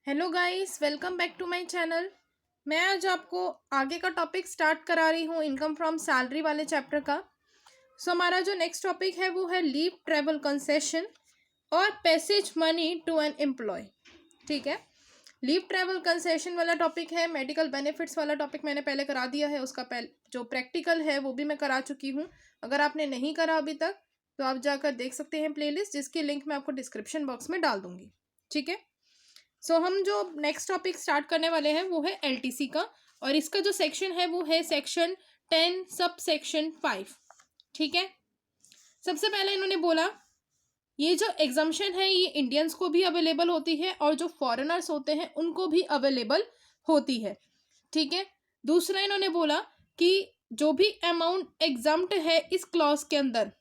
Hello guys, welcome back to my channel. मैं आज आपको आगे का टॉपिक स्टार्ट करा रही हूँ इनकम फ्रॉम सैलरी वाले चैप्टर का। हमारा जो नेक्स्ट टॉपिक है वो है लीव ट्रैवल कंसेशन और passage money to an employ. ठीक है, लीव ट्रैवल कंसेशन वाला टॉपिक है। मेडिकल बेनिफिट्स वाला टॉपिक मैंने पहले करा दिया है, उसका जो प्रैक्टिकल है वो भी मैं करा चुकी हूँ। अगर आपने नहीं करा अभी तक तो आप जाकर देख सकते हैं प्लेलिस्ट, जिसकी लिंक मैं आपको डिस्क्रिप्शन बॉक्स में डाल दूंगी। ठीक है, हम जो नेक्स्ट टॉपिक स्टार्ट करने वाले हैं वो है एलटीसी का, और इसका जो सेक्शन है वो है सेक्शन 10 सब सेक्शन 5। ठीक है, सबसे पहले इन्होंने बोला ये जो एग्जाम्शन है ये इंडियंस को भी अवेलेबल होती है और जो फॉरेनर्स होते हैं उनको भी अवेलेबल होती है। ठीक है, दूसरा इन्होंने बोला कि जो भी अमाउंट एग्जाम्प्ट है इस क्लॉज के अंदर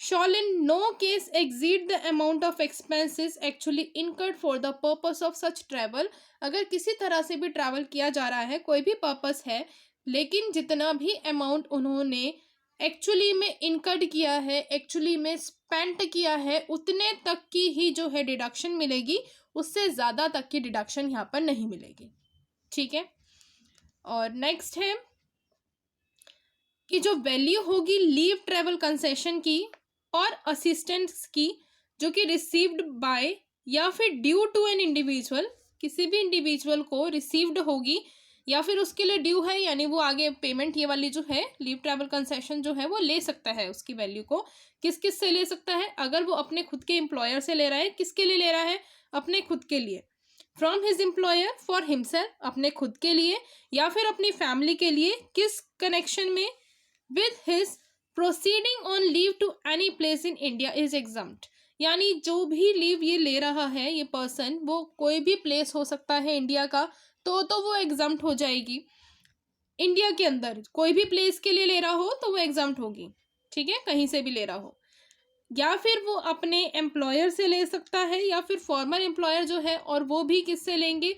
shall in no case exceed the amount of expenses actually incurred for the purpose of such travel। अगर किसी तरह से भी ट्रैवल किया जा रहा है, कोई भी पर्पस है, लेकिन जितना भी अमाउंट उन्होंने एक्चुअली में इनकर्ड किया है, एक्चुअली में स्पेंट किया है, उतने तक की ही जो है डिडक्शन मिलेगी, उससे ज़्यादा तक की डिडक्शन यहाँ पर नहीं मिलेगी। ठीक है, और नेक्स्ट है कि जो वैल्यू होगी लीव ट्रैवल कंसेशन की और असिस्टेंस की जो कि रिसीव्ड बाय या फिर ड्यू टू एन इंडिविजुअल, किसी भी इंडिविजुअल को रिसीव्ड होगी या फिर उसके लिए ड्यू है, यानी वो आगे पेमेंट ये वाली जो है लीव ट्रैवल कंसेशन जो है वो ले सकता है। उसकी वैल्यू को किस किस से ले सकता है? अगर वो अपने खुद के एम्प्लॉयर से ले रहा है, किसके लिए ले रहा है? अपने खुद के लिए। From his employer for himself, अपने खुद के लिए, या फिर अपनी फैमिली के लिए। किस कनेक्शन में? with his proceeding on leave to any place in India is exempt। यानी जो भी लीव ये ले रहा है ये पर्सन, वो कोई भी प्लेस हो सकता है इंडिया का, तो वो एग्जाम्प्ट हो जाएगी। इंडिया के अंदर कोई भी प्लेस के लिए ले रहा हो तो वो एग्जाम्प्ट होगी। ठीक है, कहीं से भी ले रहा हो, या फिर वो अपने एम्प्लॉयर से ले सकता है या फिर फॉर्मर एम्प्लॉयर जो है, और वो भी किससे लेंगे?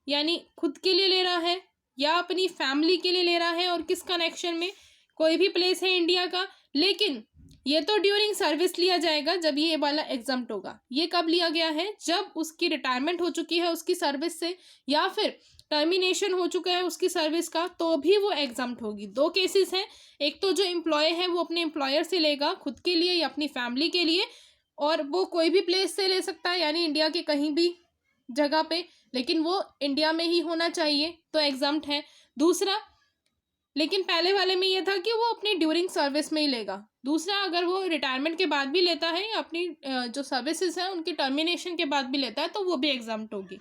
यानी खुद के लिए ले रहा है या अपनी फैमिली के लिए ले रहा है, और किस कनेक्शन में? कोई भी प्लेस है इंडिया का, लेकिन ये तो ड्यूरिंग सर्विस लिया जाएगा जब ये वाला एग्जाम्प्ट होगा। ये कब लिया गया है? जब उसकी रिटायरमेंट हो चुकी है उसकी सर्विस से, या फिर टर्मिनेशन हो चुका है उसकी सर्विस का, तो भी वो एग्जाम्प्ट होगी। दो केसेस हैं, एक तो जो एम्प्लॉय है वो अपने एम्प्लॉयर से लेगा खुद के लिए या अपनी फैमिली के लिए, और वो कोई भी प्लेस से ले सकता है, यानी इंडिया के कहीं भी जगह पे, लेकिन वो इंडिया में ही होना चाहिए, तो एग्जाम्प्ट है। दूसरा, लेकिन पहले वाले में ये था कि वो अपनी ड्यूरिंग सर्विस में ही लेगा। दूसरा, अगर वो रिटायरमेंट के बाद भी लेता है या अपनी जो सर्विसेज हैं उनकी टर्मिनेशन के बाद भी लेता है, तो वो भी एग्जाम्प्ट होगी।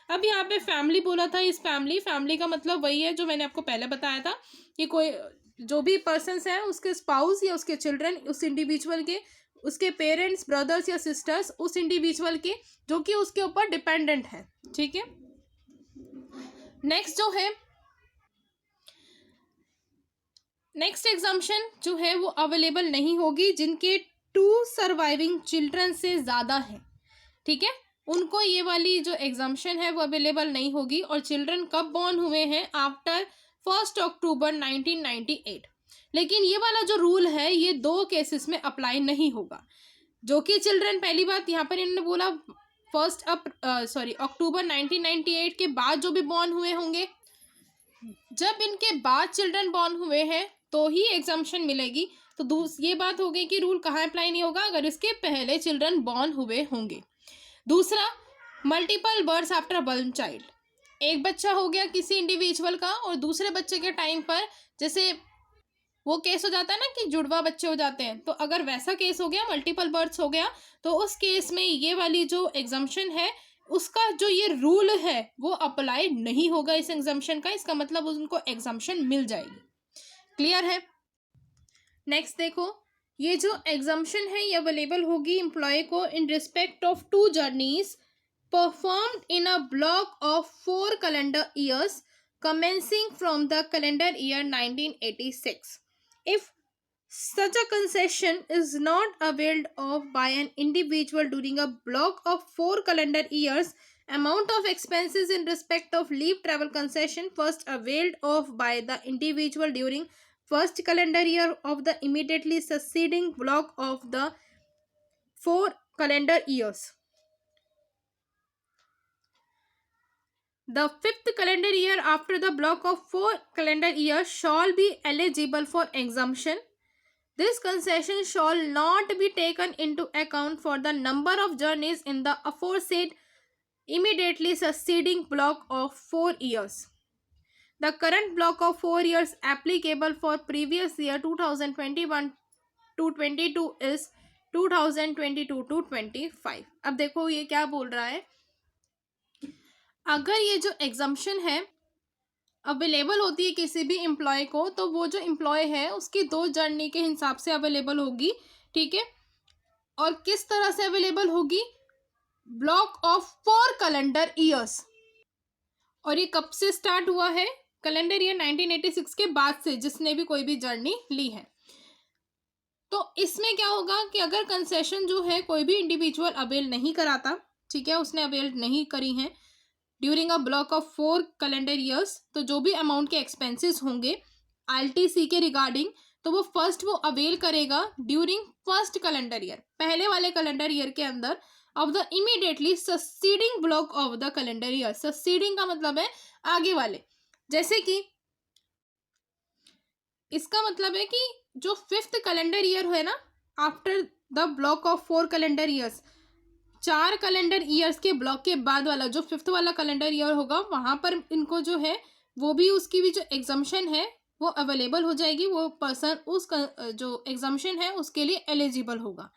अब यहाँ पे फैमिली बोला था, इस फैमिली का मतलब वही है जो मैंने आपको पहले बताया था कि कोई जो भी पर्सन्स हैं उसके स्पाउस या उसके चिल्ड्रन, उस इंडिविजुअल के, उसके पेरेंट्स, ब्रदर्स या सिस्टर्स उस इंडिविजुअल के जो कि उसके ऊपर डिपेंडेंट है। ठीक है, नेक्स्ट जो है, नेक्स्ट एग्जाम्पशन जो है वो अवेलेबल नहीं होगी जिनके 2 सर्वाइविंग चिल्ड्रन से ज़्यादा है। ठीक है, उनको ये वाली जो एग्जाम्पशन है वो अवेलेबल नहीं होगी। और चिल्ड्रन कब बॉर्न हुए हैं? आफ्टर 1 अक्टूबर 1998। लेकिन ये वाला जो रूल है ये 2 केसेस में अप्लाई नहीं होगा। जो कि चिल्ड्रन, पहली बात यहाँ पर इन्होंने बोला अक्टूबर 1998 के बाद जो भी बॉर्न हुए होंगे, जब इनके बाद चिल्ड्रन बॉर्न हुए हैं तो ही एग्जाम्पशन मिलेगी। तो ये बात हो गई कि रूल कहाँ अप्लाई नहीं होगा? अगर इसके पहले चिल्ड्रन बॉर्न हुए होंगे। दूसरा, multiple births after one child. एक बच्चा हो गया किसी इंडिविजुअल का और दूसरे बच्चे के टाइम पर, जैसे वो केस हो जाता है ना कि जुड़वा बच्चे हो जाते हैं, तो अगर वैसा केस हो गया, मल्टीपल बर्थ्स हो गया, तो उस केस में ये वाली जो एग्जाम्पशन है उसका जो ये रूल है वो अप्लाई नहीं होगा इस एग्जाम्पशन का। इसका मतलब उनको एग्जाम्पशन मिल जाएगी। क्लियर है? नेक्स्ट देखो, ये जो एग्जाम्पशन है ये अवेलेबल होगी एम्प्लॉय को in respect of 2 journeys performed in a block of 4 calendar years commencing from the calendar year 1986 if such a concession is not availed of by an individual during a block of 4 calendar years, amount of expenses in respect of leave travel concession first availed of by the individual during first calendar year of the immediately succeeding block of the 4 calendar years The fifth calendar year after the block of 4 calendar years shall be eligible for exemption. This concession shall not be taken into account for the number of journeys in the aforesaid immediately succeeding block of 4 years. The current block of 4 years applicable for previous year 2021 to 22 is 2022 to 25. अब देखो ये क्या बोल रहा है, अगर ये जो एग्जम्पशन है अवेलेबल होती है किसी भी एम्प्लॉय को, तो वो जो एम्प्लॉय है उसकी 2 जर्नी के हिसाब से अवेलेबल होगी, ठीक है। और किस तरह से अवेलेबल होगी, ब्लॉक ऑफ 4 कैलेंडर ईयर्स। और ये कब से स्टार्ट हुआ है, कैलेंडर ईयर 1986 के बाद से, जिसने भी कोई भी जर्नी ली है। तो इसमें क्या होगा कि अगर कंसेशन जो है कोई भी इंडिविजुअल अवेल नहीं कराता, ठीक है, उसने अवेल नहीं करी है during a block of 4 calendar years, तो जो भी अमाउंट के एक्सपेंसेस होंगे आईएलटीसी के रिगार्डिंग, तो वो फर्स्ट वो अवेल करेगा ड्यूरिंग फर्स्ट कैलेंडर ईयर, पहले वाले कैलेंडर ईयर के अंदर, of the immediately succeeding block of the calendar year. Succeeding का मतलब है आगे वाले, जैसे कि इसका मतलब है कि जो 5th कैलेंडर ईयर है ना, after the block of 4 calendar years, 4 calendar years के ब्लॉक के बाद वाला जो 5th वाला कैलेंडर ईयर होगा, वहां पर इनको जो है वो भी उसकी भी जो एग्जम्पशन है वो अवेलेबल हो जाएगी, वो पर्सन उस जो एग्जम्पशन है उसके लिए एलिजिबल होगा,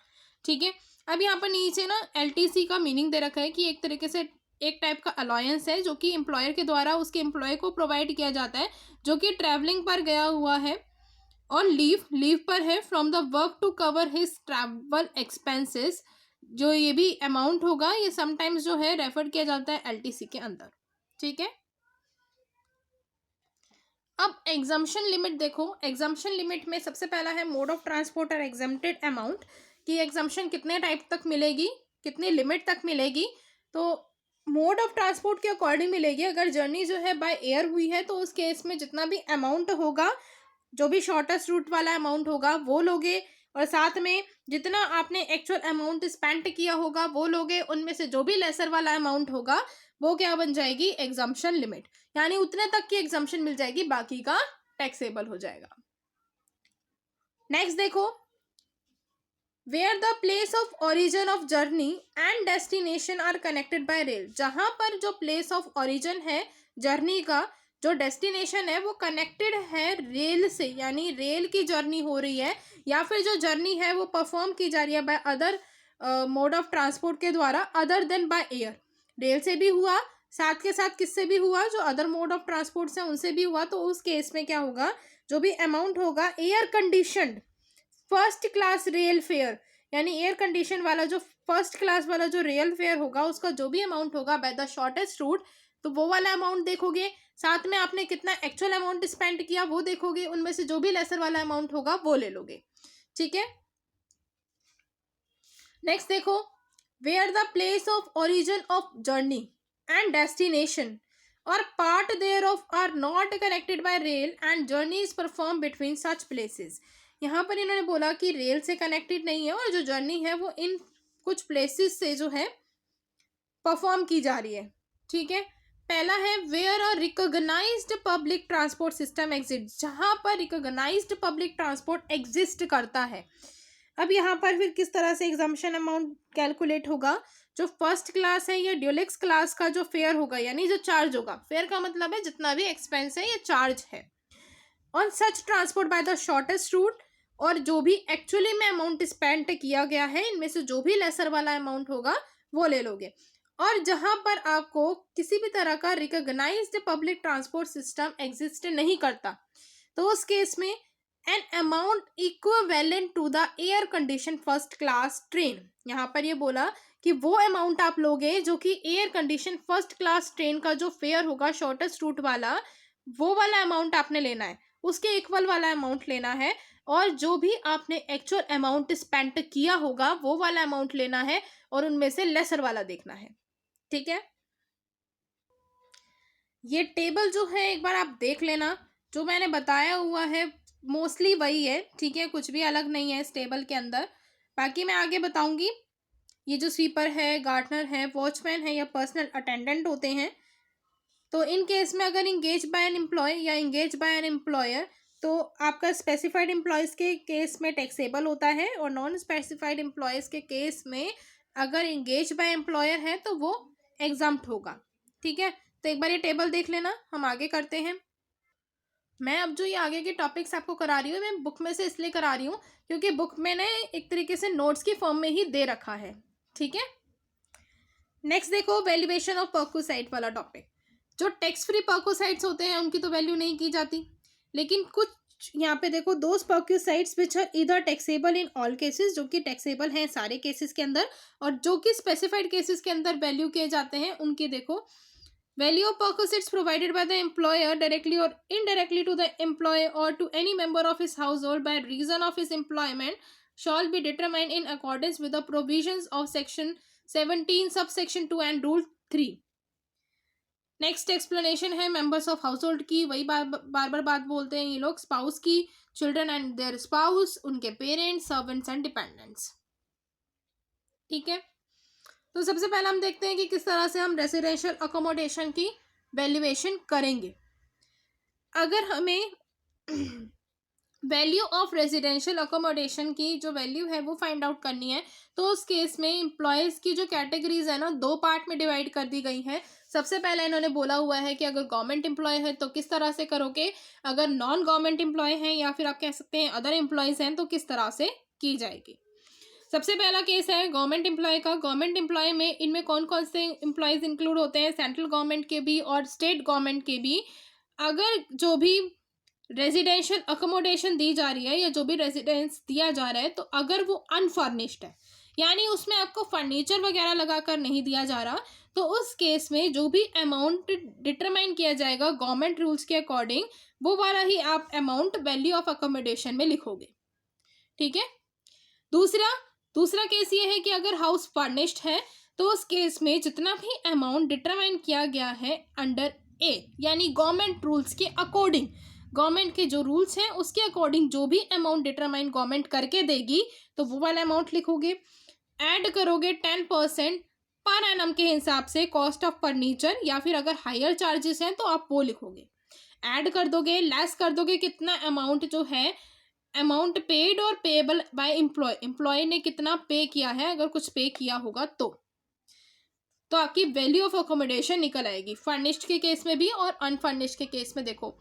ठीक है। अब यहाँ पर नीचे ना एलटीसी का मीनिंग दे रखा है कि एक तरीके से एक टाइप का अलायंस है जो कि एम्प्लॉयर के द्वारा उसके एम्प्लॉय को प्रोवाइड किया जाता है, जो कि ट्रैवलिंग पर गया हुआ है और लीव पर है from the work to cover his travel expenses. जो ये भी अमाउंट होगा ये समटाइम्स जो है रेफर किया जाता है एलटीसी के अंदर, ठीक है। अब एग्जम्पशन लिमिट देखो, एग्जम्पशन लिमिट में सबसे पहला है मोड ऑफ ट्रांसपोर्ट और एग्जम्प्टेड अमाउंट, कि एग्जम्पशन कितने टाइप तक मिलेगी, कितनी लिमिट तक मिलेगी। तो मोड ऑफ ट्रांसपोर्ट के अकॉर्डिंग मिलेगी, अगर जर्नी जो है बाय एयर हुई है तो उस केस में जितना भी अमाउंट होगा, जो भी शॉर्टेस्ट रूट वाला अमाउंट होगा वो लोगे, और साथ में जितना आपने एक्चुअल अमाउंट स्पेंड किया होगा वो लोगे, उनमें से जो भी लेसर वाला अमाउंट होगा वो क्या बन जाएगी, एग्जम्पशन लिमिट, यानी उतने तक की एग्जम्पशन मिल जाएगी, बाकी का टैक्सेबल हो जाएगा। नेक्स्ट देखो, where the place of origin of journey and destination are connected by rail, जहां पर जो प्लेस ऑफ ओरिजिन है जर्नी का, जो डेस्टिनेशन है वो कनेक्टेड है रेल से, यानी रेल की जर्नी हो रही है, या फिर जो जर्नी है वो परफॉर्म की जा रही है by other mode of transport के द्वारा other than by air. Rail से भी हुआ, साथ के साथ किससे भी हुआ, जो अदर मोड ऑफ ट्रांसपोर्ट से उनसे भी हुआ, तो उस केस में क्या होगा, जो भी अमाउंट होगा air conditioned first class rail fair, यानी एयर कंडीशन वाला जो फर्स्ट क्लास वाला जो रेल फेयर होगा उसका जो भी अमाउंट होगा बाय द शॉर्टेस्ट रूट, तो वो वाला अमाउंट देखोगे, साथ में आपने कितना एक्चुअल अमाउंट स्पेंड किया वो देखोगे, उनमें से जो भी लेसर वाला अमाउंट होगा वो ले लोगे, ठीक है। नेक्स्ट देखो, where the place of origin of journey and destination और part thereof are not connected by rail and journey is perform between such places. यहाँ पर इन्होंने बोला कि रेल से कनेक्टेड नहीं है और जो जर्नी है वो इन कुछ प्लेसेस से जो है परफॉर्म की जा रही है, ठीक है। पहला है where a recognised public transport system exist, जहां पर रिकॉग्नाइज्ड पब्लिक ट्रांसपोर्ट एग्जिस्ट करता है। अब यहाँ पर फिर किस तरह से एग्जम्पशन अमाउंट कैलकुलेट होगा, जो फर्स्ट क्लास है या ड्यूलेक्स क्लास का जो फेयर होगा, यानी जो चार्ज होगा, फेयर का मतलब है जितना भी एक्सपेंस है ये चार्ज है, on such transport by the shortest route, और जो भी एक्चुअली में अमाउंट स्पेंड किया गया है इनमें से जो भी लेसर वाला अमाउंट होगा वो ले लोगे। और जहां पर आपको किसी भी तरह का recognised public transport system exist नहीं करता, तो उस केस में an amount equivalent to the air condition first class train, यहाँ पर ये बोला कि वो अमाउंट आप लोगे जो कि air condition first class train का जो फेयर होगा शॉर्टेस्ट रूट वाला, वो वाला अमाउंट आपने लेना है, उसके इक्वल वाला अमाउंट लेना है, और जो भी आपने एक्चुअल अमाउंट स्पेंड किया होगा वो वाला अमाउंट लेना है, और उनमें से लेसर वाला देखना है, ठीक है। ये टेबल जो है एक बार आप देख लेना, जो मैंने बताया हुआ है मोस्टली वही है, ठीक है, कुछ भी अलग नहीं है इस टेबल के अंदर। बाकी मैं आगे बताऊंगी, ये जो स्वीपर है, गार्डनर है, वॉचमैन है या पर्सनल अटेंडेंट होते हैं, तो इन केस में अगर इंगेज बाय एन एम्प्लॉय या इंगेज बाय एन एम्प्लॉयर, तो आपका स्पेसिफाइड एम्प्लॉयज़ के केस में टैक्सेबल होता है, और नॉन स्पेसिफाइड एम्प्लॉयज़ के केस में अगर इंगेज बाय एम्प्लॉयर है तो वो एग्जम्प्ट होगा। ठीक है, तो एक बार ये टेबल देख लेना, हम आगे करते हैं। मैं अब जो ये आगे के टॉपिक्स आपको करा रही हूँ, मैं बुक में से इसलिए करा रही हूँ क्योंकि बुक में ने एक तरीके से नोट्स की फॉर्म में ही दे रखा है। ठीक है, नेक्स्ट देखो, वैल्यूएशन ऑफ पर्क्यूसाइट वाला टॉपिक। जो टैक्स फ्री पर्क्यूसाइट्स होते हैं उनकी तो वैल्यू नहीं की जाती, लेकिन कुछ यहाँ पे देखो, दोज पर्क्यूसाइट्स विच आर इधर टैक्सेबल इन ऑल केसेस, जो कि टैक्सेबल हैं सारे केसेस के अंदर, और जो कि स्पेसिफाइड केसेस के अंदर वैल्यू किए जाते हैं उनकी देखो, value of perquisites provided by the employer directly or indirectly to the employee or to any member of his household by reason of his employment shall be determined in accordance with the provisions of section 17 subsection 2 and rule 3. Next explanation है members of house hold की, वही बार बार बात बोलते हैं ये लोग, spouse की, children and there spouse, उनके पेरेंट्स, सर्वेंट्स एंड डिपेंडेंट्स। ठीक है, तो सबसे पहले हम देखते हैं कि किस तरह से हम रेसिडेंशियल अकोमोडेशन की वैल्यूएशन करेंगे। अगर हमें वैल्यू ऑफ रेजिडेंशियल अकोमोडेशन की जो वैल्यू है वो फाइंड आउट करनी है, तो उस केस में एम्प्लॉयज़ की जो कैटेगरीज है ना, दो पार्ट में डिवाइड कर दी गई है। सबसे पहले इन्होंने बोला हुआ है कि अगर गवर्नमेंट एम्प्लॉय है तो किस तरह से करोगे, अगर नॉन गवर्नमेंट एम्प्लॉय हैं या फिर आप कह सकते हैं अदर एम्प्लॉयज़ हैं तो किस तरह से की जाएगी। सबसे पहला केस है गवर्नमेंट एम्प्लॉय का। गवर्नमेंट एम्प्लॉय में इनमें कौन कौन से एम्प्लॉयज़ इंक्लूड होते हैं, सेंट्रल गवर्नमेंट के भी और स्टेट गवर्नमेंट के भी। अगर जो भी रेजिडेंशियल अकोमोडेशन दी जा रही है या जो भी रेजिडेंस दिया जा रहा है, तो अगर वो अनफर्निश्ड है, यानी उसमें आपको फर्नीचर वगैरह लगाकर नहीं दिया जा रहा, तो उस केस में जो भी अमाउंट डिटरमाइन किया जाएगा गवर्नमेंट रूल्स के अकॉर्डिंग, वो वाला ही आप अमाउंट वैल्यू ऑफ अकोमोडेशन में लिखोगे। ठीक है, दूसरा केस ये है कि अगर हाउस फर्निश्ड है, तो उस केस में जितना भी अमाउंट डिटरमाइन किया गया है अंडर ए, यानी गवर्नमेंट रूल्स के अकॉर्डिंग, गवर्नमेंट के जो रूल्स हैं उसके अकॉर्डिंग जो भी अमाउंट डिटरमाइन गवर्नमेंट करके देगी, तो वो वाला अमाउंट लिखोगे। ऐड करोगे 10% पर एनम के हिसाब से कॉस्ट ऑफ फर्नीचर, या फिर अगर हायर चार्जेस हैं तो आप वो लिखोगे। ऐड कर दोगे, लेस कर दोगे कितना अमाउंट जो है, अमाउंट पेड और पेएबल बाय एम्प्लॉय, एम्प्लॉय ने कितना पे किया है, अगर कुछ पे किया होगा तो आपकी वैल्यू ऑफ अकोमोडेशन निकल आएगी, फर्निश्ड के केस में भी और अनफर्निश्ड के केस में। देखो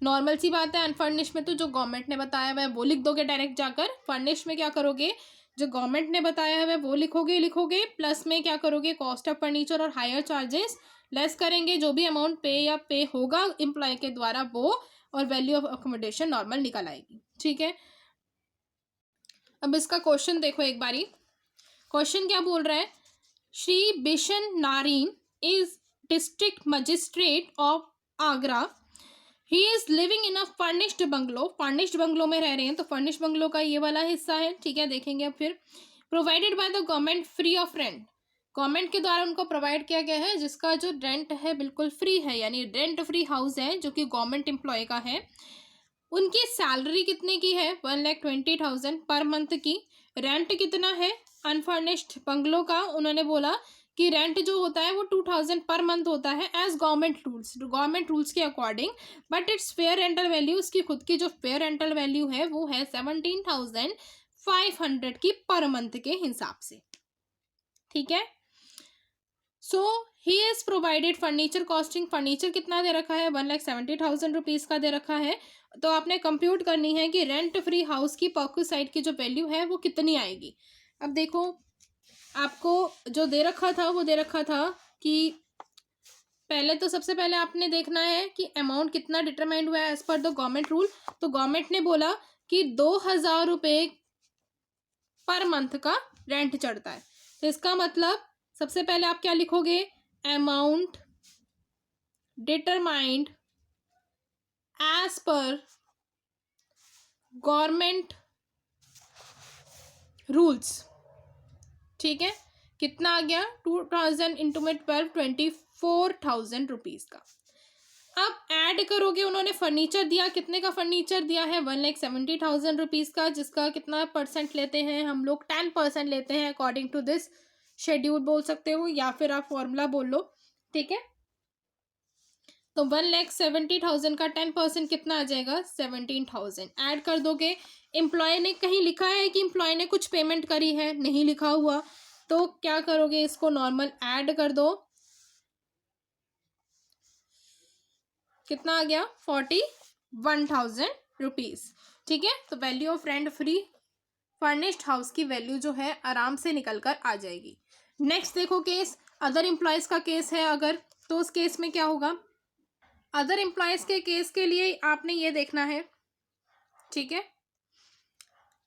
नॉर्मल सी बात है, अनफर्निश्ड में तो जो गवर्नमेंट ने बताया हुआ है वो लिख दोगे डायरेक्ट जाकर। फर्निश्ड में क्या करोगे, जो गवर्नमेंट ने बताया हुआ है वो लिखोगे प्लस में क्या करोगे, कॉस्ट ऑफ फर्नीचर और हायर चार्जेस लेस करेंगे जो भी अमाउंट पे होगा एम्प्लॉय के द्वारा वो, और वैल्यू ऑफ अकोमोडेशन नॉर्मल निकल आएगी। ठीक है, अब इसका क्वेश्चन देखो एक बारी। क्वेश्चन क्या बोल रहा है, Shri Bishan नारीन is district magistrate of Agra, he is living in a furnished bungalow, furnished bungalow में रह रहे हैं, तो फर्निश्ड बंगलो का ये वाला हिस्सा है। ठीक है, देखेंगे अब फिर। Provided by the government free of rent, government के द्वारा उनको प्रोवाइड किया गया है, जिसका जो रेंट है बिल्कुल फ्री है, यानी रेंट फ्री हाउस है जो कि गवर्नमेंट एम्प्लॉय का है। उनकी सैलरी कितने की है, 1,20,000 पर मंथ की। रेंट कितना है अनफर्निश्ड बंगलो का, उन्होंने बोला कि रेंट जो होता है वो 2,000 पर मंथ होता है एज गवर्नमेंट रूल्स के according, but it's fair rental value, उसकी खुद की जो फेयर रेंटल वैल्यू है वो है 17,500 की पर मंथ के हिसाब से। ठीक है, so he is provided furniture costing, furniture कितना दे रखा है, 1,70,000 रुपीज़ का दे रखा है। तो आपने कंप्यूट करनी है कि रेंट फ्री हाउस की पर्क्यूसाइट की जो वैल्यू है वो कितनी आएगी। अब देखो आपको जो दे रखा था वो दे रखा था कि पहले तो सबसे पहले आपने देखना है कि अमाउंट कितना डिटरमाइंड हुआ है as per the government rule. तो गवर्नमेंट ने बोला कि 2,000 रुपये पर मंथ का रेंट चढ़ता है, तो इसका मतलब सबसे पहले आप क्या लिखोगे, amount determined as per government rules. ठीक है, कितना आ गया, 2,000 इंटू में 12, 24,000 रुपीज़ का। अब ऐड करोगे, उन्होंने फर्नीचर दिया, कितने का फर्नीचर दिया है, 1,70,000 रुपीज़ का, जिसका कितना परसेंट लेते हैं हम लोग, 10% लेते हैं अकॉर्डिंग टू दिस शेड्यूल बोल सकते हो, या फिर आप फॉर्मूला बोल लो। ठीक है, तो 1,70,000 का 10% कितना आ जाएगा? 17,000 ऐड कर दोगे। एम्प्लॉय ने कहीं लिखा है कि एम्प्लॉय ने कुछ पेमेंट करी है? नहीं लिखा हुआ। तो क्या करोगे? इसको नॉर्मल ऐड कर दो। कितना आ गया? 41,000 रुपीज। ठीक है, तो value of rent free furnished house की वैल्यू जो है आराम से निकल कर आ जाएगी। नेक्स्ट देखो केस, अदर एम्प्लॉयज का केस है अगर, तो उस केस में क्या होगा? अदर एम्प्लॉयज के केस के लिए आपने ये देखना है, ठीक है।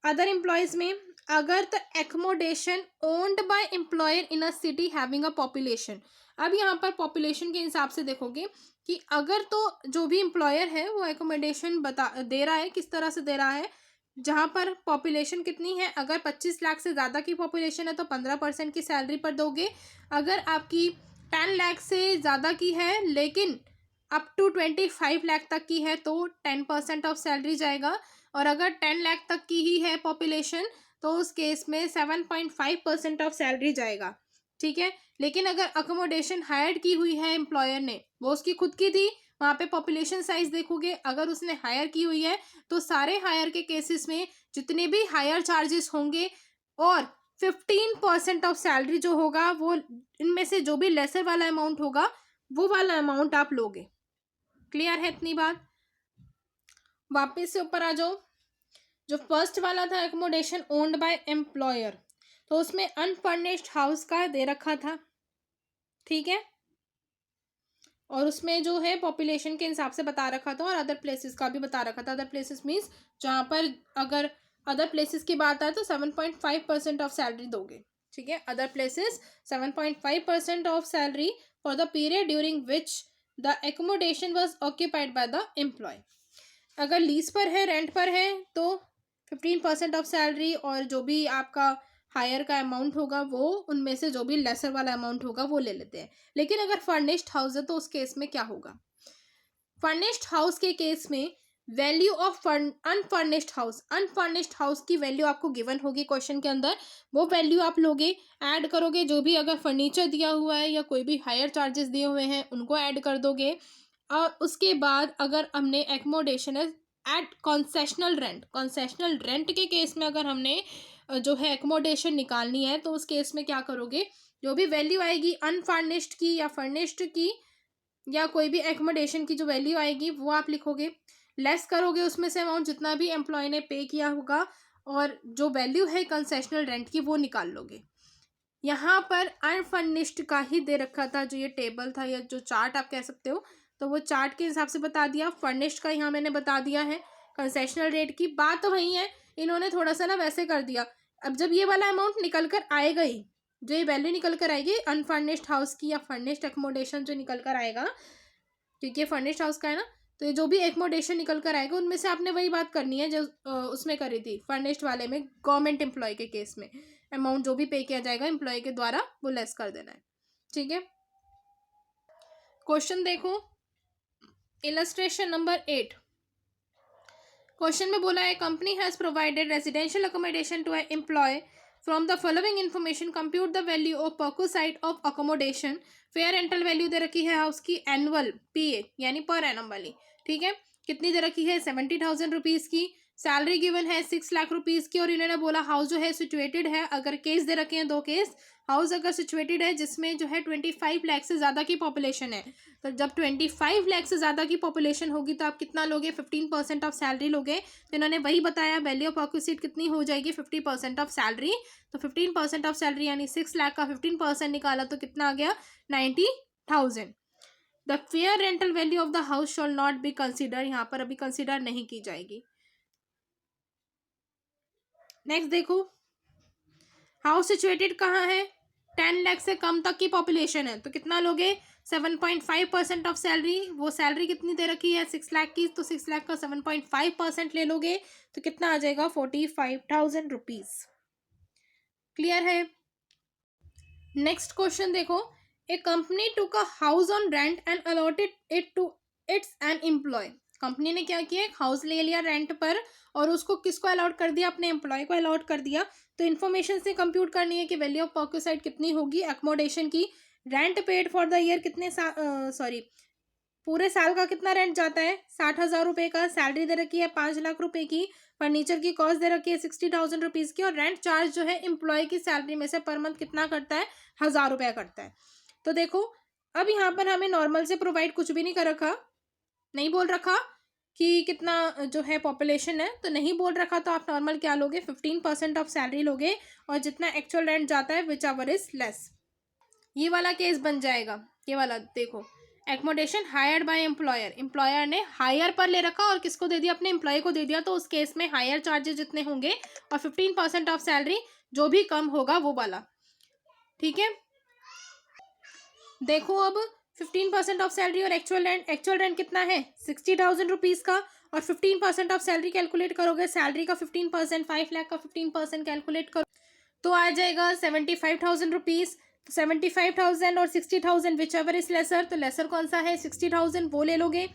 अदर एम्प्लॉयज में अगर the accommodation owned by employer in a city having a population, अब यहाँ पर पॉपुलेशन के हिसाब से देखोगे कि अगर तो जो भी एम्प्लॉयर है वो एकोमोडेशन दे रहा है, किस तरह से दे रहा है, जहाँ पर पॉपुलेशन कितनी है, अगर 25 लाख से ज़्यादा की पॉपुलेशन है तो 15% की सैलरी पर दोगे। अगर आपकी 10 लाख से ज़्यादा की है लेकिन अप टू 25 लाख तक की है तो 10% ऑफ सैलरी जाएगा। और अगर 10 लाख तक की ही है पॉपुलेशन तो उस केस में 7.5% ऑफ सैलरी जाएगा। ठीक है, लेकिन अगर अकोमोडेशन हायर की हुई है एम्प्लॉयर ने, वो उसकी खुद की थी, वहाँ पे पॉपुलेशन साइज देखोगे, अगर उसने हायर की हुई है तो सारे हायर के केसेस में जितने भी हायर चार्जेस होंगे और 15% ऑफ सैलरी जो होगा वो इनमें से जो भी लेसर वाला अमाउंट होगा वो वाला अमाउंट आप लोगे। क्लियर है इतनी बात? वापस से ऊपर आ जाओ। जो फर्स्ट वाला था एकोमोडेशन ओन्ड बाय एम्प्लॉयर, तो उसमें अनफर्निश्ड हाउस का दे रखा था, ठीक है, और उसमें जो है पॉपुलेशन के हिसाब से बता रखा था और अदर प्लेसेस का भी बता रखा था। अदर प्लेसेस मीन्स जहाँ पर अगर अदर प्लेसेस की बात आए तो 7.5% ऑफ सैलरी दोगे। ठीक है, other places 7.5% of salary for the period during which the accommodation was occupied by the employee. अगर लीज पर है, रेंट पर है, तो 15% ऑफ सैलरी और जो भी आपका हायर का अमाउंट होगा वो उनमें से जो भी लेसर वाला अमाउंट होगा वो ले लेते हैं। लेकिन अगर फर्निश्ड हाउस है तो उस केस में क्या होगा? फर्निश्ड हाउस के केस में वैल्यू ऑफ अनफर्निश्ड हाउस की वैल्यू आपको गिवन होगी क्वेश्चन के अंदर, वो वैल्यू आप लोगे, ऐड करोगे, जो भी अगर फर्नीचर दिया हुआ है या कोई भी हायर चार्जेस दिए हुए हैं उनको ऐड कर दोगे। और उसके बाद अगर हमने एकोमोडेशन है एट कॉन्सेशनल रेंट के केस में अगर हमने जो है एकोमोडेशन निकालनी है तो उस केस में क्या करोगे? जो भी वैल्यू आएगी अनफर्निश्ड की या फर्निश्ड की या कोई भी एकोमोडेशन की जो वैल्यू आएगी वो आप लिखोगे, लेस करोगे उसमें से अमाउंट जितना भी एम्प्लॉय ने पे किया होगा और जो वैल्यू है कंसेशनल रेंट की वो निकाल लोगे। यहाँ पर अनफर्निश्ड का ही दे रखा था, जो ये टेबल था या जो चार्ट आप कह सकते हो, तो वो चार्ट के हिसाब से बता दिया। फर्निश्ड का यहाँ मैंने बता दिया है। कंसेशनल रेट की बात तो वही है, इन्होंने थोड़ा सा ना वैसे कर दिया। अब जब ये वाला अमाउंट निकल कर आएगा ही, जो ये वैल्यू निकल कर आएगी अनफर्निश्ड हाउस की या फर्निश्ड एकोमोडेशन जो निकल कर आएगा, क्योंकि ये फर्निश्ड हाउस का है ना, तो ये जो भी एकोमोडेशन निकल कर आएगा उनमें से आपने वही बात करनी है जो उसमें करी थी फर्निश्ड वाले में, गवर्नमेंट एम्प्लॉय के केस में अमाउंट जो भी पे किया जाएगा एम्प्लॉय के द्वारा वो लेस कर देना है। ठीक है, क्वेश्चन देखो, इलस्ट्रेशन नंबर 8। क्वेश्चन में बोला है company has provided residential accommodation to employ from the following information compute the value of perquisite of accommodation. Fair rental value दे रखी है हाउस की एनुअल पीए यानी पर एनम वाली, ठीक है, कितनी दे रखी है? 70,000 रुपीज़ की। सैलरी गिवन है 6 लाख रुपीज़ की और इन्होंने बोला हाउस जो है सिचुएटेड है, अगर केस दे रखे हैं दो केस, हाउस अगर सिचुएटेड है जिसमें जो है 25 लाख से ज़्यादा की पॉपुलेशन है, तो जब 25 लाख से ज़्यादा की पॉपुलेशन होगी तो आप कितना लोगे? 15% ऑफ सैलरी लोगे। तो इन्होंने वही बताया वैल्यू ऑफ परक्यूसाइट कितनी हो जाएगी? 50% ऑफ सैलरी। तो 15% ऑफ सैलरी यानी 6 लाख का 15% निकाला तो कितना आ गया? 90,000। The fair rental value of the house shawl not be consider, यहाँ पर अभी कंसिडर नहीं की जाएगी। नेक्स्ट देखो, हाउस सिचुएटेड कहाँ है? 10 लाख से कम तक की पॉपुलेशन है तो कितना लोगे? 7.5% ऑफ सैलरी। वो सैलरी कितनी दे रखी है? 6 लाख की, तो 6 लाख का 7.5% ले लोगे तो कितना आ जाएगा? 45,000 रुपीज। क्लियर है? नेक्स्ट क्वेश्चन देखो, a company took a house on rent and allotted it to its an employ. Company ने क्या किया? एक हाउस ले लिया रेंट पर और उसको किसको अलॉट कर दिया? अपने एम्प्लॉय को अलॉट कर दिया। तो इन्फॉर्मेशन से कंप्यूट करनी है कि वैल्यू ऑफ परक्यूसाइट कितनी होगी एकोमोडेशन की। Rent paid for the year कितने पूरे साल का कितना रेंट जाता है? 60,000 रुपये का। सैलरी दे रखी है 5 लाख रुपए की। फर्नीचर की कॉस्ट दे रखी है 60,000 रुपीज़ की। और रेंट चार्ज जो है एम्प्लॉय की सैलरी में से पर मंथ कितना करता है? 1,000 रुपया करता है। तो देखो अब यहाँ पर हमें नॉर्मल से प्रोवाइड कुछ भी नहीं कर रखा, नहीं बोल रखा कि कितना जो है पॉपुलेशन है, तो नहीं बोल रखा, तो आप नॉर्मल क्या लोगे? 15% ऑफ सैलरी लोगे और जितना एक्चुअल रेंट जाता है विच एवर इज लेस। ये वाला केस बन जाएगा। ये वाला देखो, accommodation hired by employer, employer ने हायर पर ले रखा और किसको दे दिया? अपने एम्प्लॉय को दे दिया। तो उस केस में हायर चार्जेस जितने होंगे और 15% ऑफ सैलरी जो भी कम होगा वो वाला। ठीक है, देखो अब 15% ऑफ सैलरी और एक्चुअल रेंट कितना है? 60,000 रुपीज़ का। और 15% ऑफ सैलरी कैलकुलेट करोगे, सैलरी का 15%, 5 लाख का 15% कैलकुलेट करो तो आ जाएगा 75,000 रुपीज़। 75,000 और 60,000 विच एवर इज लेसर, तो लेसर कौन सा है? 60,000, वो ले लोगे।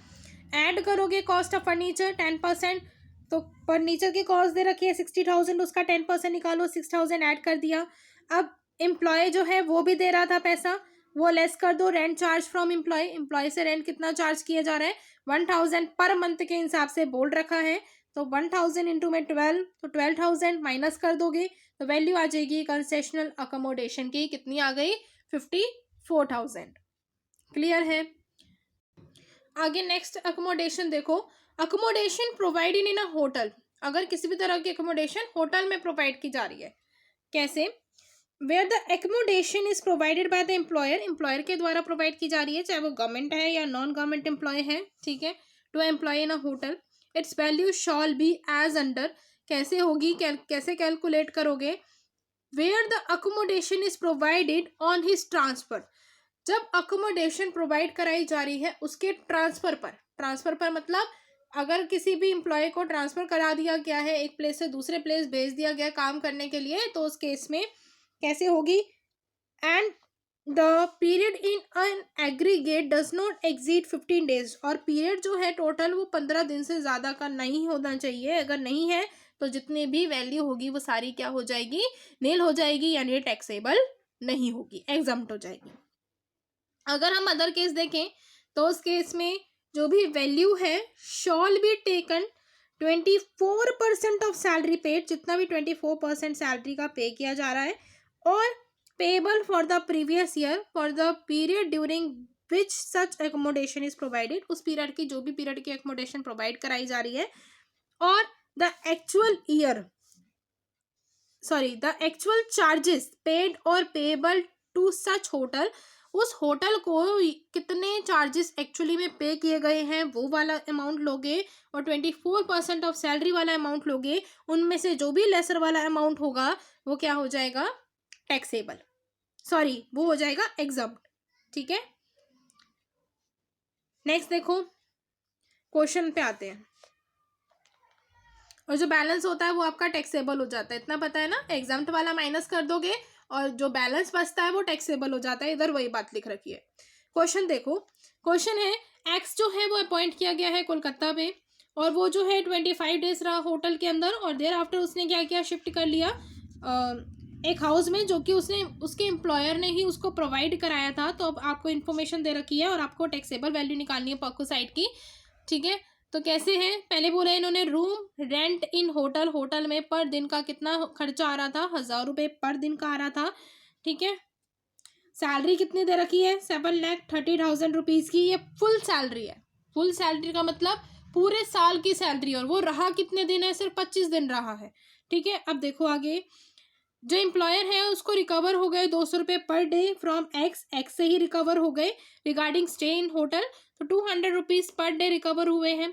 ऐड करोगे कॉस्ट ऑफ फर्नीचर 10%, तो फर्नीचर की कॉस्ट दे रखी है 60,000, उसका 10% निकालो, 6,000 ऐड कर दिया। अब एम्प्लॉय जो है वो भी दे रहा था पैसा, वो लेस कर दो। Rent charge from employee, employee से रेंट कितना चार्ज किया जा रहा है? 1,000 पर मंथ के हिसाब से बोल रखा है। तो 1,000 इंटू में 12, तो 12,000 माइनस कर दोगे तो वैल्यू आ जाएगी कंसेशनल अकोमोडेशन की। कितनी आ गई? 54,000। क्लियर है? आगे नेक्स्ट अकोमोडेशन देखो, accommodation provided in a hotel. अगर किसी भी तरह की अकोमोडेशन होटल में प्रोवाइड की जा रही है, कैसे? Where the accommodation is provided by the employer, employer के द्वारा प्रोवाइड की जा रही है, चाहे वो गवर्नमेंट है या नॉन गवर्नमेंट एम्प्लॉय है। ठीक है, to employee in a hotel, its value shall be as under. कैसे होगी? कैसे कैलकुलेट करोगे? Where the accommodation is provided on his transfer, जब अकोमोडेशन प्रोवाइड कराई जा रही है उसके ट्रांसफर पर। ट्रांसफर पर मतलब अगर किसी भी एम्प्लॉय को ट्रांसफर करा दिया गया है, एक प्लेस से दूसरे प्लेस भेज दिया गया काम करने के लिए, तो उस केस में कैसे होगी? And the period in an aggregate does not exceed 15 days, और पीरियड जो है टोटल वो 15 दिन से ज़्यादा का नहीं होना चाहिए। अगर नहीं है तो जितनी भी वैल्यू होगी वो सारी क्या हो जाएगी? नील हो जाएगी, यानी टैक्सेबल नहीं होगी, एग्जम्प्ट हो जाएगी। अगर हम अदर केस देखें तो उस केस में जो भी वैल्यू है shawl be taken 24% of salary paid, जितना भी 24% सैलरी का पे किया जा रहा है, और payable for the previous year for the period during which such accommodation is provided, उस पीरियड की जो भी पीरियड की एकोमोडेशन प्रोवाइड कराई जा रही है, और द एक्चुअल चार्जेस पेड और पेबल टू सच होटल, उस होटल को कितने चार्जेस एक्चुअली में पे किए गए हैं वो वाला अमाउंट लोगे, और 24% ऑफ सैलरी वाला अमाउंट लोगे। उनमें से जो भी लेसर वाला अमाउंट होगा वो क्या हो जाएगा? टैक्सेबल, सॉरी वो हो जाएगा एग्जम्प्ट। ठीक है, नेक्स्ट देखो क्वेश्चन पे आते हैं। और जो बैलेंस होता है वो आपका टैक्सेबल हो जाता है, इतना पता है ना? एग्जम्प्ट वाला माइनस कर दोगे और जो बैलेंस बचता है वो टैक्सेबल हो जाता है। इधर वही बात लिख रखी है। क्वेश्चन देखो, क्वेश्चन है एक्स जो है वो अपॉइंट किया गया है कोलकाता में, और वो जो है 25 डेज रहा होटल के अंदर, और देर आफ्टर उसने क्या किया? शिफ्ट कर लिया एक हाउस में जो कि उसके एम्प्लॉयर ने ही उसको प्रोवाइड कराया था। तो अब आपको इन्फॉर्मेशन दे रखी है और आपको टैक्सेबल वैल्यू निकालनी है पक्को साइड की। ठीक है, तो कैसे है? पहले बोला इन्होंने रूम रेंट इन होटल, होटल में पर दिन का कितना खर्चा आ रहा था? 1,000 रुपये पर दिन का आ रहा था। ठीक है, सैलरी कितनी दे रखी है? 7,30,000 रुपीज़ की। ये फुल सैलरी है। फुल सैलरी का मतलब पूरे साल की सैलरी, और वो रहा कितने दिन है? सिर्फ 25 दिन रहा है। ठीक है, अब देखो आगे, जो एम्प्लॉयर है उसको रिकवर हो गए 200 रुपये पर डे फ्रॉम एक्स से ही रिकवर हो गए रिगार्डिंग स्टे इन होटल, तो 200 रुपीज़ पर डे रिकवर हुए हैं।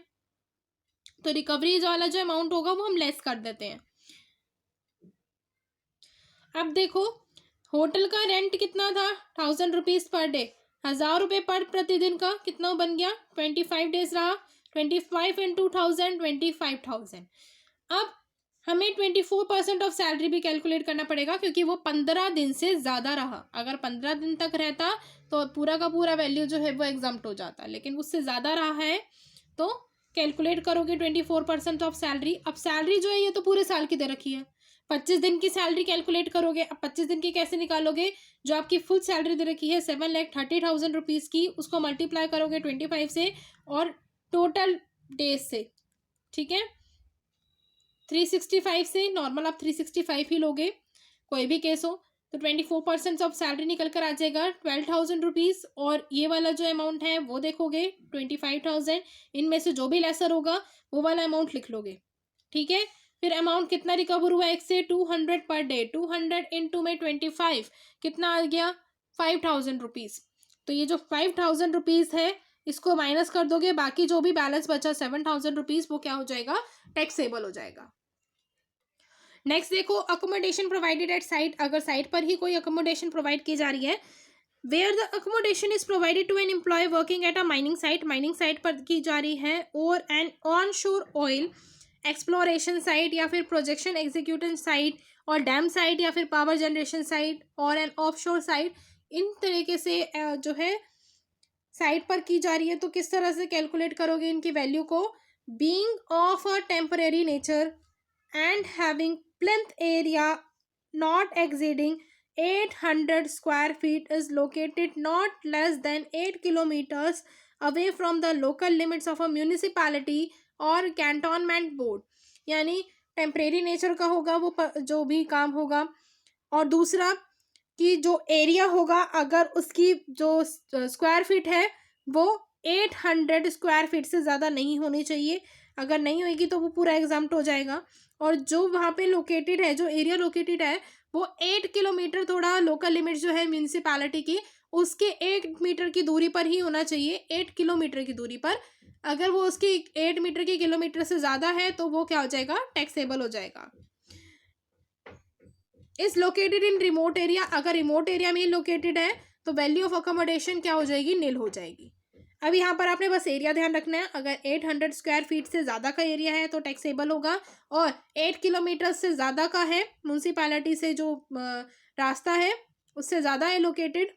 तो रिकवरी वाला जो अमाउंट होगा वो हम लेस कर देते हैं। अब देखो होटल का रेंट कितना था? 1,000 रुपीज़ पर डे, 1,000 रुपये पर प्रतिदिन का कितना बन गया? 25 डेज रहा, 25 इंटू 1,000, 25,000। अब हमें 24% ऑफ सैलरी भी कैलकुलेट करना पड़ेगा, क्योंकि वो 15 दिन से ज़्यादा रहा। अगर 15 दिन तक रहता तो पूरा का पूरा वैल्यू जो है वो एग्जम्प्ट हो जाता, लेकिन उससे ज़्यादा रहा है तो कैलकुलेट करोगे 24% ऑफ सैलरी। अब सैलरी जो है ये तो पूरे साल की दे रखी है, 25 दिन की सैलरी कैलकुलेट करोगे। अब 25 दिन की कैसे निकालोगे, जो आपकी फुल सैलरी दे रखी है 7,30,000 रुपीज़ की, उसको मल्टीप्लाई करोगे 25 से और टोटल डेज से, ठीक है। 365 से नॉर्मल आप 365 ही लोगे, कोई भी केस हो, तो 24% ऑफ सैलरी निकल कर आ जाएगा 12,000 रुपीज़। और ये वाला जो अमाउंट है वो देखोगे 25,000, इनमें से जो भी लेसर होगा वो वाला अमाउंट लिख लोगे, ठीक है। फिर अमाउंट कितना रिकवर हुआ एक से, 200 पर डे, 200 इंटू में 25 कितना आ गया, 5,000 रुपीज़। तो ये जो 5,000 रुपीज़ है इसको माइनस कर दोगे, बाकी जो भी बैलेंस बचा 7,000 रुपीज़ वो क्या हो जाएगा, टैक्सेबल हो जाएगा। नेक्स्ट देखो, अकोमोडेशन प्रोवाइडेड एट साइट, अगर साइट पर ही कोई अकोमोडेशन प्रोवाइड की जा रही है, where the accommodation is provided to an employee working at a mining site पर की जा रही है, और an onshore oil exploration site या फिर प्रोजेक्शन एग्जीक्यूशन साइट, और डैम साइट या फिर पावर जनरेशन साइट, और एन ऑफशोर साइट, इन तरीके से जो है साइट पर की जा रही है। तो किस तरह से कैलकुलेट करोगे इनकी वैल्यू को, being of a temporary nature and having plinth area not exceeding 800 square feet is located not less than 8 kilometers away from the local limits of a municipality or cantonment board। यानी temporary nature का होगा वो जो भी काम होगा, और दूसरा कि जो एरिया होगा अगर उसकी जो स्क्वायर फीट है वो 800 स्क्वायर फीट से ज़्यादा नहीं होनी चाहिए, अगर नहीं होगी तो वो पूरा एग्जाम्प्ट हो जाएगा। और जो वहाँ पे लोकेटेड है, जो एरिया लोकेटेड है वो 8 किलोमीटर, थोड़ा लोकल लिमिट जो है म्यूनिसिपैलिटी की उसके 8 मीटर की दूरी पर ही होना चाहिए, 8 किलोमीटर की दूरी पर। अगर वो उसकी 8 मीटर की किलोमीटर से ज़्यादा है तो वो क्या हो जाएगा, टैक्सेबल हो जाएगा। Is located in remote area, अगर रिमोट एरिया में लोकेटेड है तो वैल्यू ऑफ अकोमोडेशन क्या हो जाएगी, नील हो जाएगी। अब यहाँ पर आपने बस एरिया ध्यान रखना है, अगर 800 स्क्वायर फीट से ज़्यादा का एरिया है तो टैक्सेबल होगा, और 8 किलोमीटर से ज़्यादा का है, म्यूनसिपैलिटी से जो रास्ता है उससे ज़्यादा है लोकेटेड,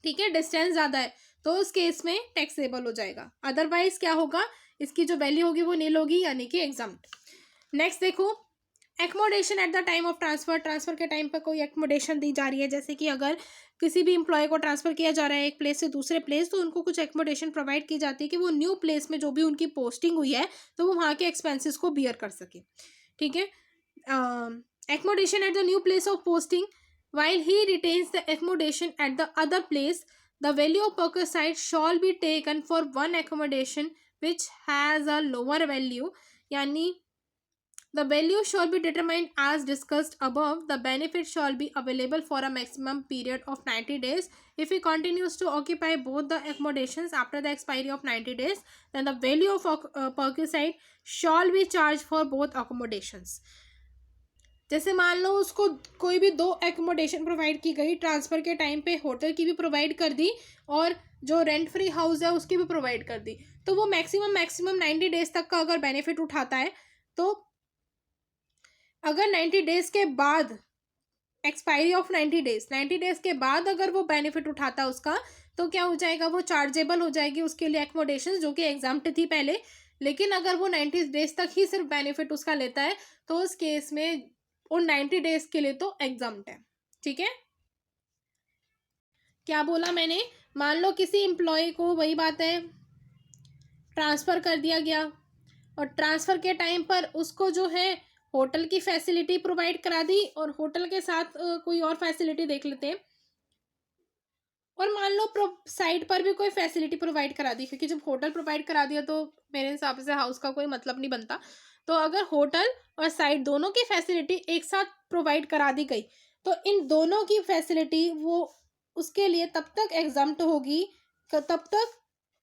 ठीक है, डिस्टेंस ज़्यादा है, तो उस केस में टैक्सेबल हो जाएगा। अदरवाइज क्या होगा, इसकी जो वैल्यू होगी वो नील होगी, यानी कि एग्जाम्प्ट। नेक्स्ट देखो, accommodation at the time of transfer, transfer के टाइम पर कोई एकोमोडेशन दी जा रही है, जैसे कि अगर किसी भी एम्प्लॉय को ट्रांसफर किया जा रहा है एक प्लेस से दूसरे प्लेस, तो उनको कुछ एकोमोडेशन प्रोवाइड की जाती है कि वो न्यू प्लेस में जो भी उनकी पोस्टिंग हुई है तो वो वहाँ के एक्सपेंसेस को बियर कर सके, ठीक है। Accommodation at the new place of posting, while he retains the accommodation at the other place, the value of perquisite shall be taken for one accommodation which has a lower value, यानी the value shall be determined as discussed above. The benefit shall be available for a maximum period of 90 days. If he continues to occupy both the accommodations after the expiry of 90 days, then the value of perquisite shall be charged for both accommodations. जैसे मान लो उसको कोई भी 2 accommodation provide की गई, transfer के time पे hotel की भी प्रोवाइड कर दी और जो रेंट फ्री हाउस है उसकी भी प्रोवाइड कर दी, तो वो मैक्सिमम 90 डेज तक का अगर बेनिफिट उठाता है, तो अगर 90 डेज के बाद, एक्सपायरी ऑफ 90 डेज के बाद अगर वो बेनिफिट उठाता है उसका, तो क्या हो जाएगा, वो चार्जेबल हो जाएगी उसके लिए एकोमोडेशन जो कि एग्जाम्प्ट थी पहले। लेकिन अगर वो 90 डेज तक ही सिर्फ बेनिफिट उसका लेता है तो उस केस में उन 90 डेज के लिए तो एग्जाम्प्ट है, ठीक है। क्या बोला मैंने, मान लो किसी एम्प्लॉय को, वही बात है, ट्रांसफ़र कर दिया गया और ट्रांसफ़र के टाइम पर उसको जो है होटल की फैसिलिटी प्रोवाइड करा दी, और होटल के साथ कोई और फैसिलिटी देख लेते हैं, और मान लो साइट पर भी कोई फैसिलिटी प्रोवाइड करा दी, क्योंकि जब होटल प्रोवाइड करा दिया तो मेरे हिसाब से हाउस का कोई मतलब नहीं बनता। तो अगर होटल और साइट दोनों की फैसिलिटी एक साथ प्रोवाइड करा दी गई तो इन दोनों की फैसिलिटी वो उसके लिए तब तक एग्जाम्प्ट होगी, तब तक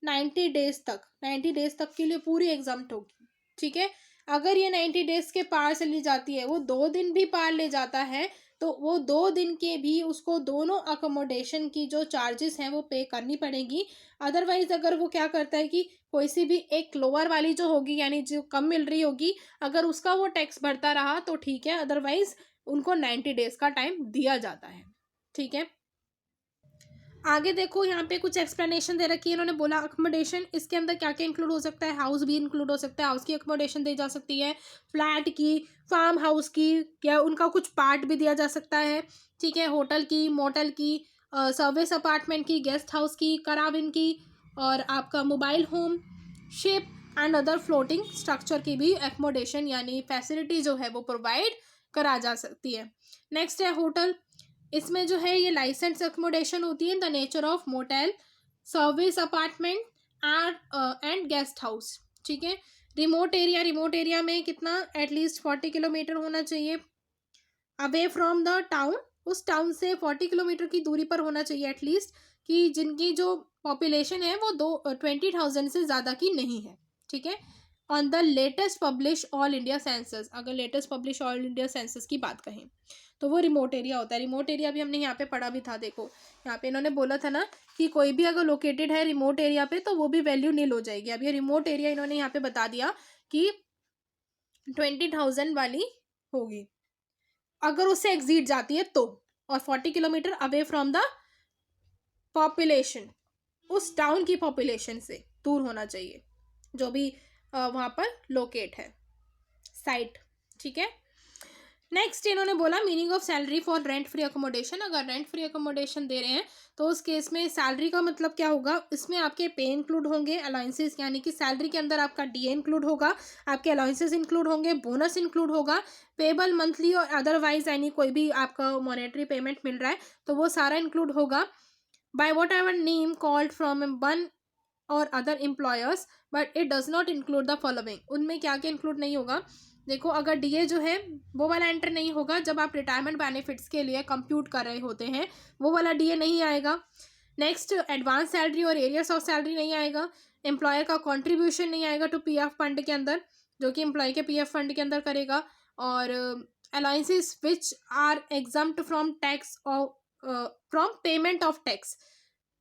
90 डेज तक के लिए पूरी एग्जाम्प्ट होगी, ठीक है। अगर ये 90 डेज के पार चली जाती है, वो 2 दिन भी पार ले जाता है, तो वो 2 दिन के भी उसको दोनों अकोमोडेशन की जो चार्जेस हैं वो पे करनी पड़ेगी। अदरवाइज अगर वो क्या करता है कि कोई सी भी एक लोअर वाली जो होगी, यानी जो कम मिल रही होगी, अगर उसका वो टैक्स भरता रहा तो ठीक है, अदरवाइज उनको 90 डेज का टाइम दिया जाता है, ठीक है। आगे देखो यहाँ पे कुछ एक्सप्लेनेशन दे रखी है, इन्होंने बोला अकोमोडेशन, इसके अंदर क्या क्या इंक्लूड हो सकता है, हाउस भी इंक्लूड हो सकता है, हाउस की अकोमोडेशन दी जा सकती है, फ्लैट की, फार्म हाउस की, क्या उनका कुछ पार्ट भी दिया जा सकता है, ठीक है, होटल की, मोटल की, सर्विस अपार्टमेंट की, गेस्ट हाउस की, कराविन की, और आपका mobile home, ship and other floating structure की भी एकोमोडेशन यानी फैसिलिटी जो है वो प्रोवाइड करा जा सकती है। नेक्स्ट है होटल, इसमें जो है ये लाइसेंस अकोमोडेशन होती है in the nature of motel, service apartment and guest house, ठीक है। रिमोट एरिया, रिमोट एरिया में कितना, एटलीस्ट 40 किलोमीटर होना चाहिए अवे फ्रॉम द टाउन, उस टाउन से 40 किलोमीटर की दूरी पर होना चाहिए एटलीस्ट, कि जिनकी जो पॉपुलेशन है वो 20,000 से ज़्यादा की नहीं है, ठीक है। On the latest publish all India census, अगर latest publish all India census की बात कहें तो वो रिमोट एरिया होता है। रिमोट एरिया भी हमने यहाँ पे पढ़ा भी था, देखो यहाँ पे इन्होंने बोला था ना कि कोई भी अगर लोकेटेड है रिमोट एरिया पे तो वो भी वैल्यू नील हो जाएगी। अब ये रिमोट एरिया इन्होंने यहाँ पे बता दिया कि 20,000 वाली होगी अगर उससे एग्जीड जाती है तो, और 40 kilometre away from the population, उस टाउन की पॉपुलेशन से दूर होना चाहिए जो भी वहाँ पर लोकेट है साइट, ठीक है। नेक्स्ट इन्होंने बोला meaning of salary for rent free accommodation, अगर रेंट फ्री अकोमोडेशन दे रहे हैं तो उस केस में सैलरी का मतलब क्या होगा, इसमें आपके पे इंक्लूड होंगे, अलाउंसेस यानी कि सैलरी के अंदर आपका डीए इंक्लूड होगा, आपके अलाउंसेस इंक्लूड होंगे, बोनस इंक्लूड होगा, पेबल मंथली और अदरवाइज यानी कोई भी आपका मॉनेटरी पेमेंट मिल रहा है तो वो सारा इंक्लूड होगा, by whatever name called from one और other employers, but it does not include the following, उनमें क्या क्या इंक्लूड नहीं होगा। देखो अगर डीए जो है वो वाला एंटर नहीं होगा, जब आप रिटायरमेंट बेनिफिट्स के लिए कंप्यूट कर रहे होते हैं वो वाला डीए नहीं आएगा। नेक्स्ट एडवांस सैलरी और एरियर्स ऑफ सैलरी नहीं आएगा, एम्प्लॉयर का कंट्रीब्यूशन नहीं आएगा टू पीएफ फंड के अंदर, जो कि एम्प्लॉय के पीएफ फंड के अंदर करेगा, और allowances which are exempt from tax और फ्रॉम पेमेंट ऑफ टैक्स,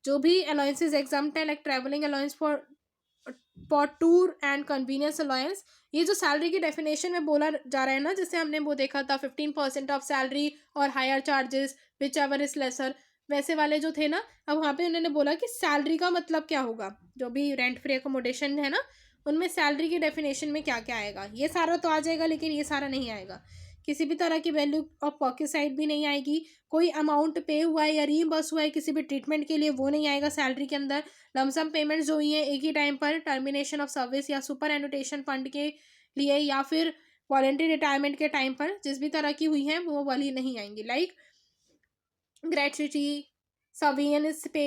जो भी अलाउंसेस एग्जम्प्ट है like travelling allowance for tour and conveyance allowance, ये जो सैलरी की डेफिनेशन में बोला जा रहा है ना, जैसे हमने वो देखा था 15% ऑफ सैलरी और higher charges which ever is lesser, वैसे वाले जो थे ना, अब वहाँ पे उन्होंने बोला कि सैलरी का मतलब क्या होगा, जो भी रेंट फ्री अकोमोडेशन है ना उनमें सैलरी की डेफिनेशन में क्या क्या आएगा, ये सारा तो आ जाएगा लेकिन ये सारा नहीं आएगा, किसी भी तरह की वैल्यू ऑफ पॉकेट साइड भी नहीं आएगी, कोई अमाउंट पे हुआ है या रीइंबर्स हुआ है किसी भी ट्रीटमेंट के लिए वो नहीं आएगा सैलरी के अंदर, लमसम पेमेंट्स जो हुई है एक ही टाइम पर टर्मिनेशन ऑफ सर्विस या सुपर एनोटेशन फंड के लिए या फिर वॉलंटरी रिटायरमेंट के टाइम पर जिस भी तरह की हुई है वो वाली नहीं आएंगी, लाइक ग्रेच्युटी, सर्विलेंस पे,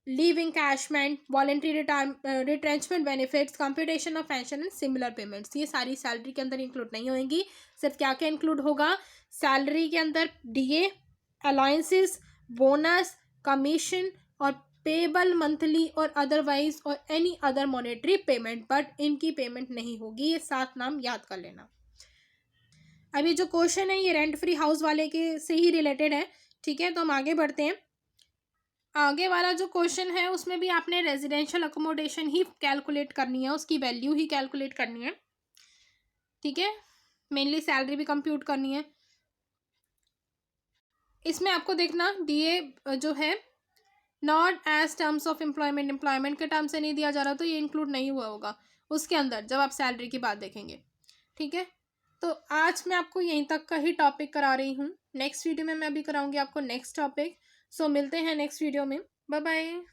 leave encashment, voluntary retrenchment benefits, computation of pension and similar payments, ये सारी सैलरी के अंदर इंक्लूड नहीं होंगी। सिर्फ क्या क्या इंक्लूड होगा, सैलरी के अंदर डीए, अलाउंसेस, बोनस, कमीशन और पेबल मंथली और अदरवाइज और any other monetary payment, but इनकी पेमेंट नहीं होगी, ये 7 नाम याद कर लेना। अभी जो क्वेश्चन है ये रेंट फ्री हाउस वाले के से ही रिलेटेड है, ठीक है। तो हम आगे बढ़ते हैं, आगे वाला जो क्वेश्चन है उसमें भी आपने रेजिडेंशियल अकोमोडेशन ही कैलकुलेट करनी है, उसकी वैल्यू ही कैलकुलेट करनी है, ठीक है, मेनली सैलरी भी कंप्यूट करनी है। इसमें आपको देखना डीए जो है not as terms of employment, employment के टर्म से नहीं दिया जा रहा तो ये इंक्लूड नहीं हुआ होगा उसके अंदर जब आप सैलरी की बात देखेंगे, ठीक है। तो आज मैं आपको यहीं तक का ही टॉपिक करा रही हूँ, नेक्स्ट वीडियो में मैं अभी कराऊंगी आपको नेक्स्ट टॉपिक। सो मिलते हैं नेक्स्ट वीडियो में, बाय बाय।